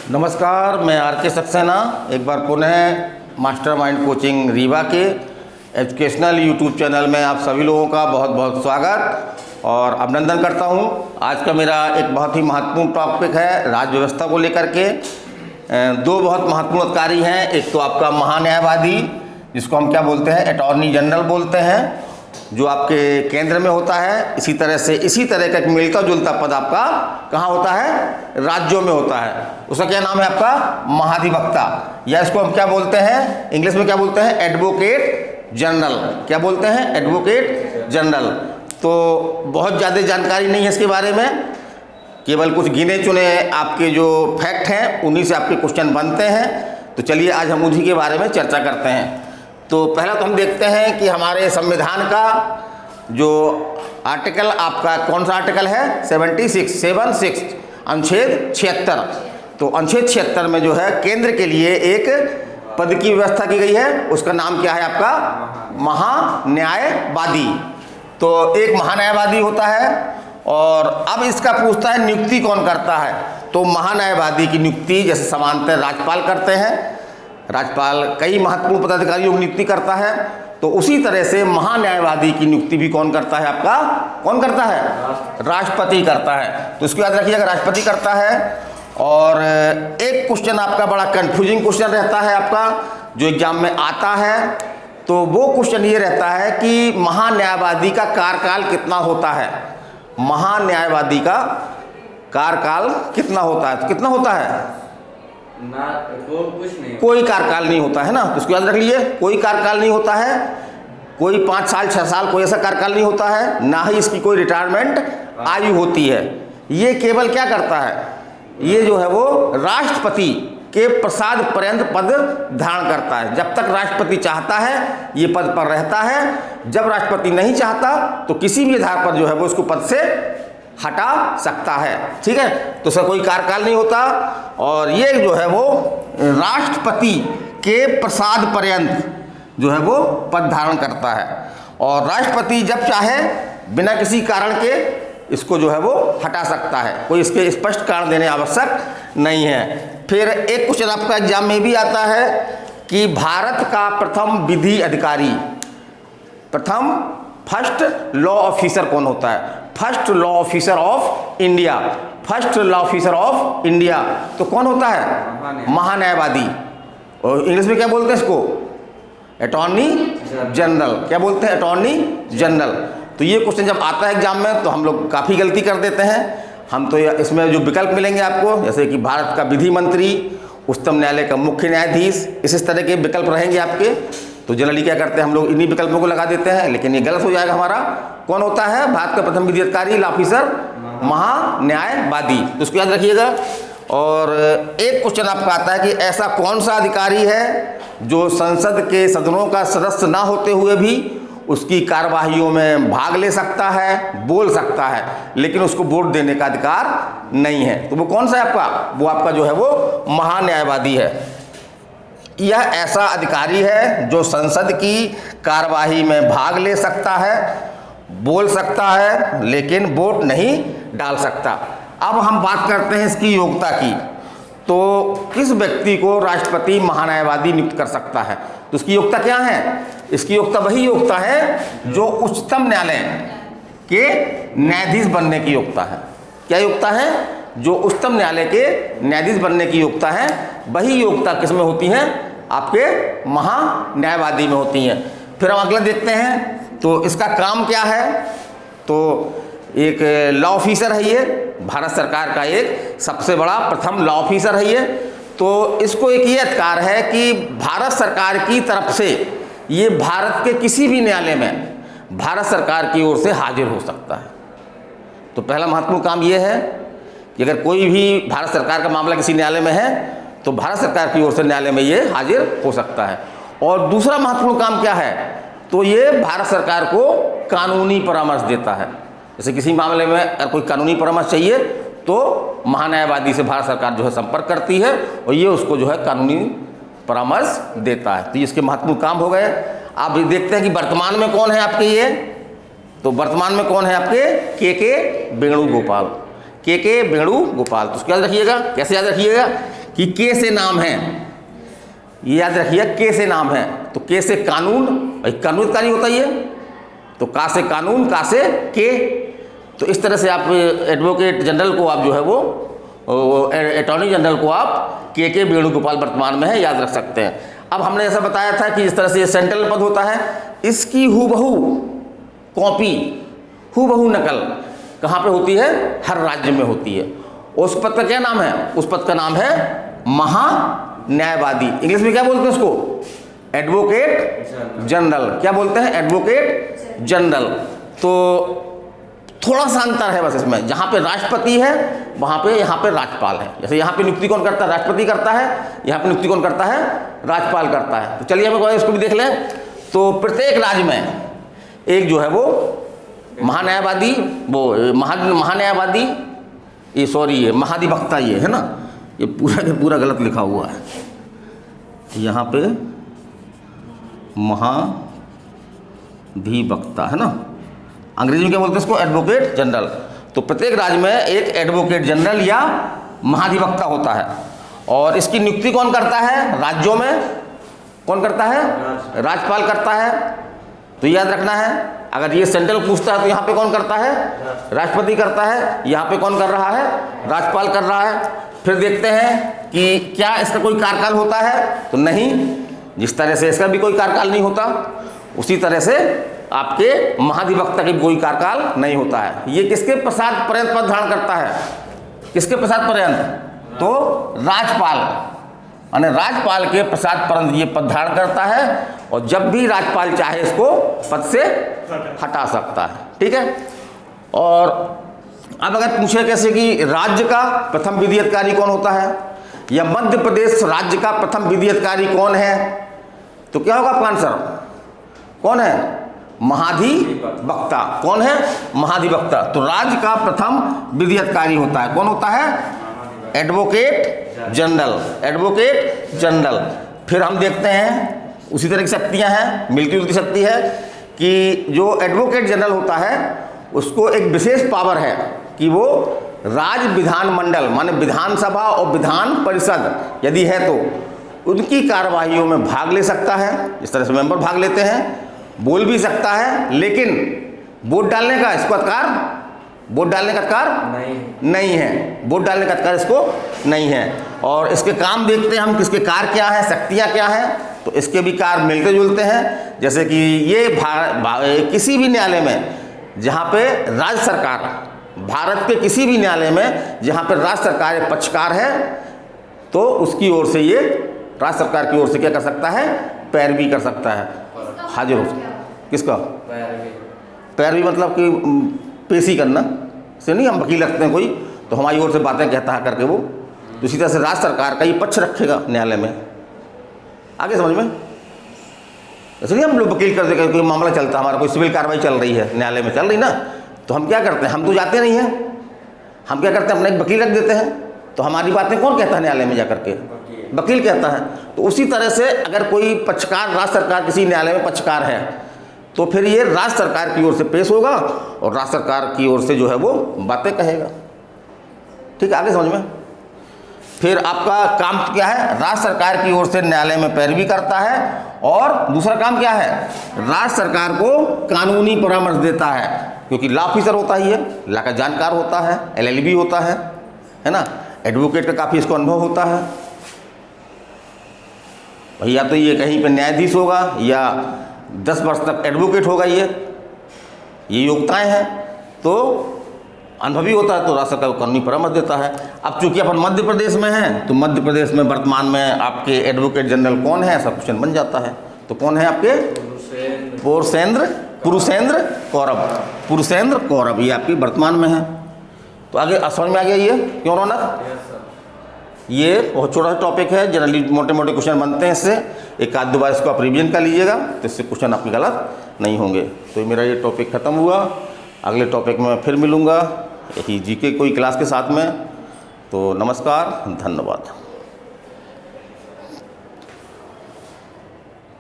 नमस्कार, मैं आर के सक्सेना एक बार पुनः मास्टरमाइंड कोचिंग रीवा के एजुकेशनल यूट्यूब चैनल में आप सभी लोगों का बहुत बहुत स्वागत और अभिनंदन करता हूं। आज का मेरा एक बहुत ही महत्वपूर्ण टॉपिक है राज्य व्यवस्था को लेकर के। दो बहुत महत्वपूर्ण अधिकारी हैं, एक तो आपका महान्यायवादी जिसको हम क्या बोलते हैं, अटॉर्नी जनरल बोलते हैं, जो आपके केंद्र में होता है। इसी तरह का एक मिलता जुलता पद आपका कहाँ होता है, राज्यों में होता है। उसका क्या नाम है आपका, महाधिवक्ता, या इसको हम क्या बोलते हैं, इंग्लिश में क्या बोलते हैं, एडवोकेट जनरल। क्या बोलते हैं, एडवोकेट जनरल। तो बहुत ज़्यादा जानकारी नहीं है इसके बारे में, केवल कुछ गिने चुने आपके जो फैक्ट हैं उन्हीं से आपके क्वेश्चन बनते हैं। तो चलिए आज हम उन्हीं के बारे में चर्चा करते हैं। तो पहला तो हम देखते हैं कि हमारे संविधान का जो आर्टिकल आपका कौन सा आर्टिकल है, 76 अनुच्छेद 76। तो अनुच्छेद 76 में जो है केंद्र के लिए एक पद की व्यवस्था की गई है, उसका नाम क्या है आपका, महान्यायवादी। तो एक महान्यायवादी होता है और अब इसका पूछता है नियुक्ति कौन करता है। तो महान्यायवादी की नियुक्ति जैसे समांतर राज्यपाल करते हैं, राज्यपाल कई महत्वपूर्ण पदाधिकारियों की नियुक्ति करता है, तो उसी तरह से महान्यायवादी की नियुक्ति भी कौन करता है आपका, कौन करता है, राष्ट्रपति करता है। तो इसको याद रखिएगा, राष्ट्रपति करता है। और एक क्वेश्चन आपका बड़ा कंफ्यूजिंग क्वेश्चन रहता है आपका जो एग्जाम में आता है, तो वो क्वेश्चन ये रहता है कि महान्यायवादी का कार्यकाल कितना होता है। महान्यायवादी का कार्यकाल कितना होता है, तो कितना होता है ना, कुछ नहीं, कोई कार्यकाल नहीं होता है ना। तो इसको याद रख लीजिए, कोई कार्यकाल नहीं होता है, कोई 5 साल 6 साल कोई ऐसा कार्यकाल नहीं होता है, ना ही इसकी कोई रिटायरमेंट आयु होती है। ये केवल क्या करता है, ये जो है वो राष्ट्रपति के प्रसाद पर्यंत पद धारण करता है। जब तक राष्ट्रपति चाहता है ये पद पर रहता है, जब राष्ट्रपति नहीं चाहता तो किसी भी आधार पर जो है वो इसको पद से हटा सकता है। ठीक है, तो उसका कोई कार्यकाल नहीं होता और ये जो है वो राष्ट्रपति के प्रसाद पर्यंत जो है वो पद धारण करता है। और राष्ट्रपति जब चाहे बिना किसी कारण के इसको जो है वो हटा सकता है, कोई इसके स्पष्ट कारण देने आवश्यक नहीं है। फिर एक क्वेश्चन आपका एग्जाम में भी आता है कि भारत का प्रथम विधि अधिकारी, प्रथम फर्स्ट लॉ ऑफिसर कौन होता है, first law officer of India, first law officer of India तो कौन होता है, महान्यायवादी। और इंग्लिश में क्या बोलते हैं इसको, अटॉर्नी जनरल। क्या बोलते हैं, अटॉर्नी जनरल। तो ये क्वेश्चन जब आता है एग्जाम में तो हम लोग काफ़ी गलती कर देते हैं। हम तो इसमें जो विकल्प मिलेंगे आपको, जैसे कि भारत का विधि मंत्री, उच्चतम न्यायालय का मुख्य न्यायाधीश, इस तरह के विकल्प रहेंगे आपके। तो जनरली क्या करते हैं हम लोग इन्हीं विकल्पों को लगा देते हैं, लेकिन ये गलत हो जाएगा हमारा। कौन होता है भारत का प्रथम विधि अधिकारी, लॉ ऑफिसर, महान्यायवादी। तो उसको याद रखिएगा। और एक क्वेश्चन आपका आता है कि ऐसा कौन सा अधिकारी है जो संसद के सदनों का सदस्य ना होते हुए भी उसकी कार्यवाहियों में भाग ले सकता है, बोल सकता है, लेकिन उसको वोट देने का अधिकार नहीं है। तो वो कौन सा है आपका, वो आपका जो है वो महान्यायवादी है। यह ऐसा अधिकारी है जो संसद की कार्यवाही में भाग ले सकता है, बोल सकता है, लेकिन वोट नहीं डाल सकता। अब हम बात करते हैं इसकी योग्यता की। तो किस व्यक्ति को राष्ट्रपति महान्यायवादी नियुक्त कर सकता है, तो उसकी योग्यता क्या है, इसकी योग्यता वही योग्यता है जो उच्चतम न्यायालय के न्यायाधीश बनने की योग्यता है। क्या योग्यता है, जो उच्चतम न्यायालय के न्यायाधीश बनने की योग्यता है, वही योग्यता किस में होती है, आपके महान्यायवादी में होती हैं। फिर हम अगला देखते हैं, तो इसका काम क्या है। तो एक लॉ ऑफिसर है, ये भारत सरकार का एक सबसे बड़ा प्रथम लॉ ऑफिसर है ये। तो इसको एक ये अधिकार है कि भारत सरकार की तरफ से ये भारत के किसी भी न्यायालय में भारत सरकार की ओर से हाजिर हो सकता है। तो पहला महत्वपूर्ण काम ये है कि अगर कोई भी भारत सरकार का मामला किसी न्यायालय में है तो भारत सरकार की ओर से न्यायालय में ये हाजिर हो सकता है। और दूसरा महत्वपूर्ण काम क्या है, तो ये भारत सरकार को कानूनी परामर्श देता है। जैसे किसी मामले में अगर कोई कानूनी परामर्श चाहिए तो महान्यायवादी से भारत सरकार जो है संपर्क करती है और ये उसको जो है कानूनी परामर्श देता है। तो इसके महत्वपूर्ण काम हो गए। आप देखते हैं कि वर्तमान में कौन है आपके ये, तो वर्तमान में कौन है आपके के वेणुगोपाल, के वेणुगोपाल। तो उसको याद रखिएगा, कैसे याद रखिएगा कि के से नाम है, ये याद रखिए, के से नाम है। तो के से कानून, भाई कानून का नहीं होता ये, तो का से कानून, का से के। तो इस तरह से आप एडवोकेट जनरल को आप जो है वो अटॉर्नी जनरल को आप के वेणुगोपाल वर्तमान में है याद रख सकते हैं। अब हमने ऐसा बताया था कि इस तरह से ये सेंट्रल पद होता है, इसकी हूबहू कॉपी, हूबहू नकल कहाँ पे होती है? हर राज्य में होती है। उस पद का क्या नाम है? उस पद का नाम है महान्यायवादी। इंग्लिश में क्या बोलते हैं उसको? Advocate general. क्या बोलते हैं? Advocate general. तो थोड़ा सा अंतर है बस इसमें, जहाँ पे राष्ट्रपति है वहाँ पे, यहाँ पे राज्यपाल है। जैसे यहाँ पे नियुक्ति कौन करता है? राष्ट्रपति करता है। यहाँ पे नियुक्ति कौन करता है? राज्यपाल करता है। तो चलिए हम इसको भी देख लें। तो प्रत्येक राज्य में एक जो है वो महान्यायवादी, वो महान्यायवादी, ये सॉरी ये महाधिवक्ता, ये है ना, ये पूरा के पूरा गलत लिखा हुआ है यहाँ पे, महाधिवक्ता है ना, अंग्रेजी में क्या बोलते हैं इसको? Advocate general. तो प्रत्येक राज्य में एक एडवोकेट जनरल या महाधिवक्ता होता है। और इसकी नियुक्ति कौन करता है? राज्यों में कौन करता है? राज्यपाल करता है। तो याद रखना है, अगर ये सेंट्रल पूछता है तो यहाँ पे कौन करता है? राष्ट्रपति करता है। यहाँ पे कौन कर रहा है? राज्यपाल कर रहा है। फिर देखते हैं कि क्या इसका कोई कार्यकाल होता है? तो नहीं, जिस तरह से इसका भी कोई कार्यकाल नहीं होता, उसी तरह से आपके महाधिवक्ता की कोई कार्यकाल नहीं होता है। ये किसके पश्चात पर्यंत पद धारण करता है? किसके पश्चात पर्यंत? तो राज्यपाल, यानी राज्यपाल के पश्चात पर्यंत ये पद धारण करता है, और जब भी राज्यपाल चाहे इसको पद से हटा सकता है। ठीक है। और अब अगर पूछे कैसे कि राज्य का प्रथम विधि अधिकारी कौन होता है, या मध्य प्रदेश राज्य का प्रथम विधि अधिकारी कौन है, तो क्या होगा आपका आंसर? कौन है? महाधिवक्ता। कौन है? महाधिवक्ता। तो राज्य का प्रथम विधि अधिकारी होता है, कौन होता है? Advocate general. Advocate general. फिर हम देखते हैं उसी तरह की शक्तियां हैं, मिलती जुलती शक्ति है कि जो एडवोकेट जनरल होता है उसको एक विशेष पावर है कि वो राज्य विधानमंडल, माने विधानसभा और विधान परिषद यदि है तो उनकी कार्यवाहियों में भाग ले सकता है। इस तरह से मेंबर भाग लेते हैं, बोल भी सकता है, लेकिन वोट डालने का इसको अधिकार, वोट डालने का अधिकार नहीं है। वोट डालने का अधिकार इसको नहीं है। और इसके काम देखते हैं हम, किसके कार्य क्या है, शक्तियाँ क्या हैं, तो इसके भी कार्य मिलते जुलते हैं। जैसे कि ये किसी भी न्यायालय में जहाँ पे राज्य सरकार, भारत के किसी भी न्यायालय में जहाँ पे राज्य सरकार पक्षकार है, तो उसकी ओर से ये राज्य सरकार की ओर से क्या कर सकता है? पैरवी कर सकता है, हाजिर हो सकता है। किसका? पैरवी मतलब कि पेशी करना से नहीं, हम वकील रखते हैं कोई तो हमारी ओर से बातें कहता है करके वो, तो इसी तरह से राज्य सरकार का ये पक्ष रखेगा न्यायालय में। आगे समझ में? इसलिए हम लोग वकील करते हैं, कोई मामला चलता है हमारा, कोई सिविल कार्रवाई चल रही है, न्यायालय में चल रही ना, तो हम क्या करते हैं? हम तो जाते नहीं हैं, हम क्या करते हैं? अपना एक वकील रख देते हैं। तो हमारी बातें कौन कहता है न्यायालय में जाकर के? वकील कहता है। तो उसी तरह से अगर कोई पक्षकार, राज्य सरकार किसी न्यायालय में पक्षकार है, तो फिर ये राज्य सरकार की ओर से पेश होगा और राज्य सरकार की ओर से जो है वो बातें कहेगा। ठीक है, आगे समझ में? फिर आपका काम क्या है? राज्य सरकार की ओर से न्यायालय में पैरवी करता है, और दूसरा काम क्या है? राज्य सरकार को कानूनी परामर्श देता है, क्योंकि लॉ ऑफिसर होता ही है, लॉ का जानकार होता है, LLB होता है ना, एडवोकेट का काफ़ी इसको अनुभव होता है। भैया तो ये कहीं पे न्यायाधीश होगा या 10 वर्ष तक एडवोकेट होगा, ये योग्यताएं हैं, तो अनुभवी होता है, तो राज्य सरकार को कानूनी परामर्श देता है। अब चूंकि अपन मध्य प्रदेश में हैं, तो मध्य प्रदेश में वर्तमान में आपके एडवोकेट जनरल कौन है, ऐसा क्वेश्चन बन जाता है। तो कौन है आपके? पुरुषेंद्र कौरव। पुरुषेंद्र कौरव ये आपकी वर्तमान में है। तो आगे समझ में आ गया ये क्यों रौनक? ये बहुत छोटा सा टॉपिक है, जनरली मोटे मोटे क्वेश्चन बनते हैं इससे। एक आध दो बार इसको आप रिवीजन कर लीजिएगा, तो इससे क्वेश्चन आपके गलत नहीं होंगे। तो मेरा ये टॉपिक ख़त्म हुआ। अगले टॉपिक में फिर मिलूँगा यही GK कोई क्लास के साथ में। तो नमस्कार, धन्यवाद।